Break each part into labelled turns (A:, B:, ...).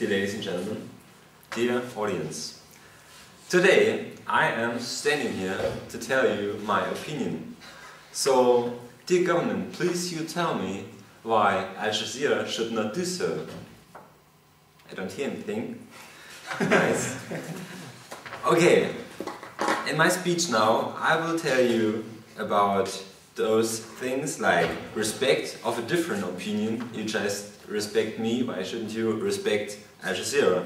A: dear ladies and gentlemen, dear audience. Today I am standing here to tell you my opinion. So, dear government, please you tell me why Al-Jazeera should not do so. I don't hear anything. Nice. Okay, in my speech now I will tell you about those things like respect of a different opinion. You just respect me, why shouldn't you respect Al-Jazeera?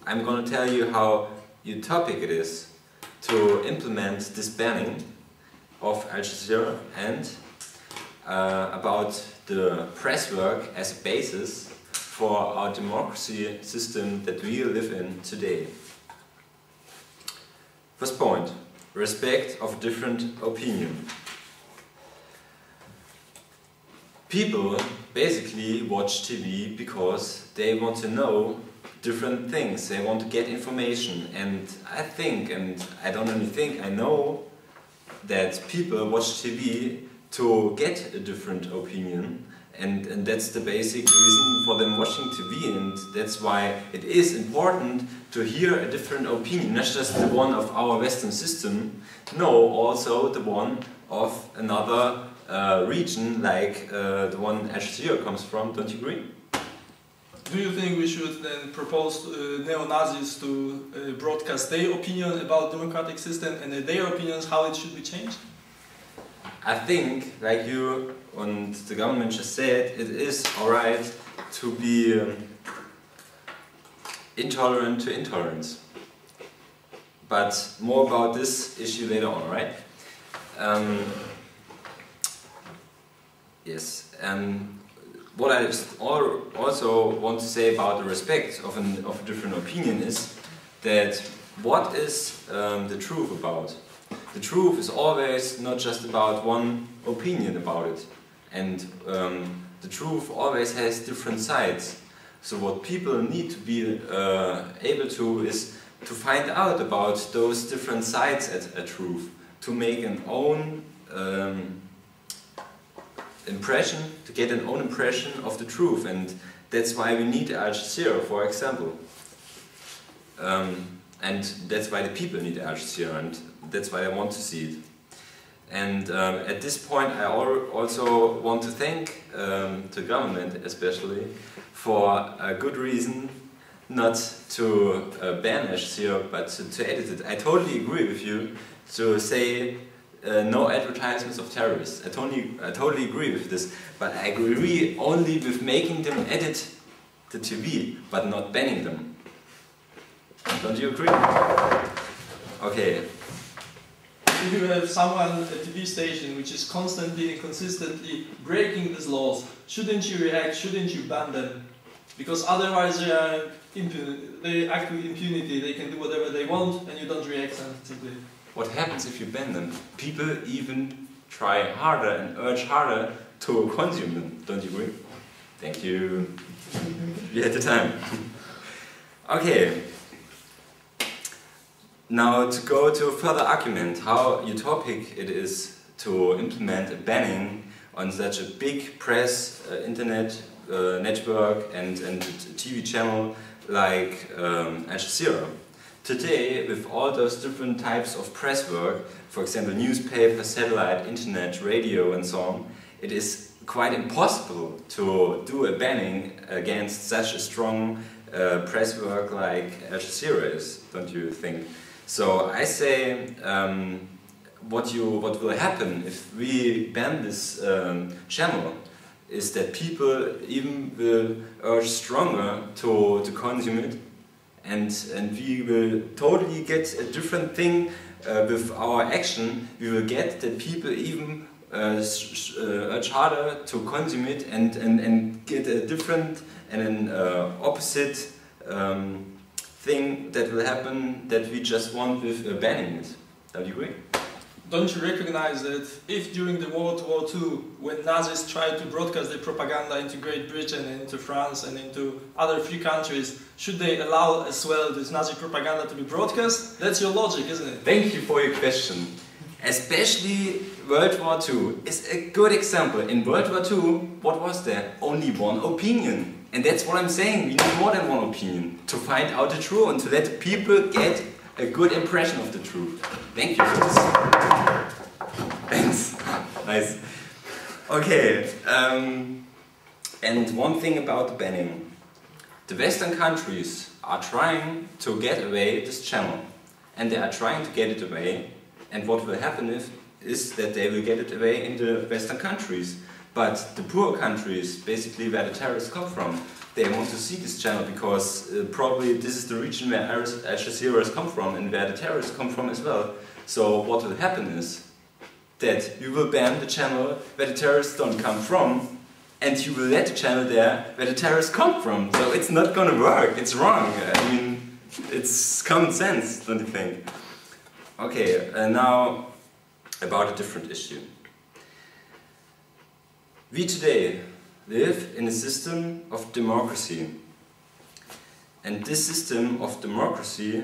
A: I'm gonna tell you how utopic it is to implement this banning of Al-Jazeera and about the press work as a basis for our democracy system that we live in today. First point, respect of different opinion. People basically watch TV because they want to know different things, they want to get information, and I think, and I don't only think, I know that people watch TV to get a different opinion, and that's the basic reason for them watching TV, and that's why it is important to hear a different opinion, not just the one of our Western system, no, also the one of another region like the one Al-Jazeera comes from. Don't you agree?
B: Do you think we should then propose neo-Nazis to broadcast their opinion about democratic system and their opinions how it should be changed?
A: I think, like you and the government just said, it is alright to be intolerant to intolerance. But more about this issue later on, right? Yes. What I also want to say about the respect of a different opinion is that what is the truth about? The truth is always not just about one opinion about it, and the truth always has different sides. So what people need to be able to is to find out about those different sides at a truth, to make an own impression, to get an own impression of the truth, and that's why we need Al-Jazeera, for example. And that's why the people need Al-Jazeera, and that's why I want to see it. And at this point I also want to thank the government especially for a good reason not to ban Al-Jazeera but to edit it. I totally agree with you to say no advertisements of terrorists. I totally agree with this, but I agree only with making them edit the TV, but not banning them. Don't you agree? Okay.
B: If you have someone, a TV station, which is constantly and consistently breaking these laws, shouldn't you react, shouldn't you ban them? Because otherwise they act with impunity, they can do whatever they want and you don't react sensitively.
A: What happens if you ban them? People even try harder and urge harder to consume them. Don't you agree? Thank you. We had the time. Okay. Now to go to a further argument how utopic it is to implement a banning on such a big press, internet network and TV channel like Al-Jazeera. Today, with all those different types of press work, for example newspaper, satellite, internet, radio and so on, it is quite impossible to do a banning against such a strong press work like Al-Jazeera is, don't you think? So I say what will happen if we ban this channel is that people even will urge stronger to consume it, and we will totally get a different thing with our action. We will get that people even urge harder to consume it and get a different and an opposite thing that will happen that we just want with banning it. Don't you agree?
B: Don't you recognize that if during the World War II, when Nazis tried to broadcast their propaganda into Great Britain and into France and into other free countries, should they allow as well this Nazi propaganda to be broadcast? That's your logic, isn't it?
A: Thank you for your question. Especially World War II is a good example. In World War II, what was there? Only one opinion. And that's what I'm saying, we need more than one opinion to find out the truth and to let people get a good impression of the truth. Thank you for this. Thanks. Nice. Okay, and one thing about the banning. The Western countries are trying to get away this channel. And they are trying to get it away. And what will happen is that they will get it away in the Western countries. But the poor countries, basically where the terrorists come from, they want to see this channel because probably this is the region where Al-Jazeera has come from and where the terrorists come from as well. So what will happen is that you will ban the channel where the terrorists don't come from, and you will let the channel there where the terrorists come from. So it's not gonna work, it's wrong. I mean, it's common sense, don't you think? Okay, now about a different issue. We today live in a system of democracy. And this system of democracy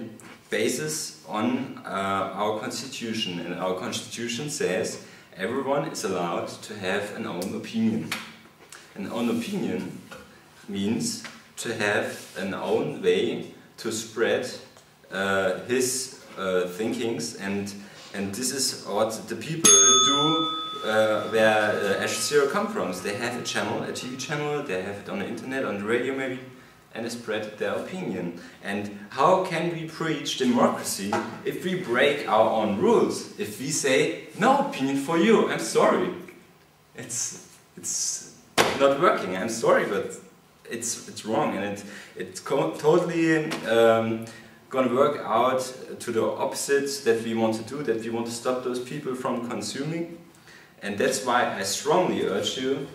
A: bases on our constitution. And our constitution says everyone is allowed to have an own opinion. An own opinion means to have an own way to spread his thinkings, and this is what the people do where Al-Jazeera come from. So they have a channel, a TV channel, they have it on the internet, on the radio maybe, and they spread their opinion. And how can we preach democracy if we break our own rules? If we say, no opinion for you, I'm sorry. It's not working, I'm sorry, but it's wrong, and it's totally gonna work out to the opposite that we want to do, that we want to stop those people from consuming. And that's why I strongly urge you,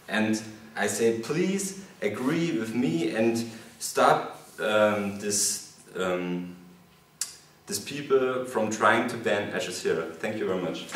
A: and I say please agree with me and stop this people from trying to ban Al-Jazeera. Thank you very much.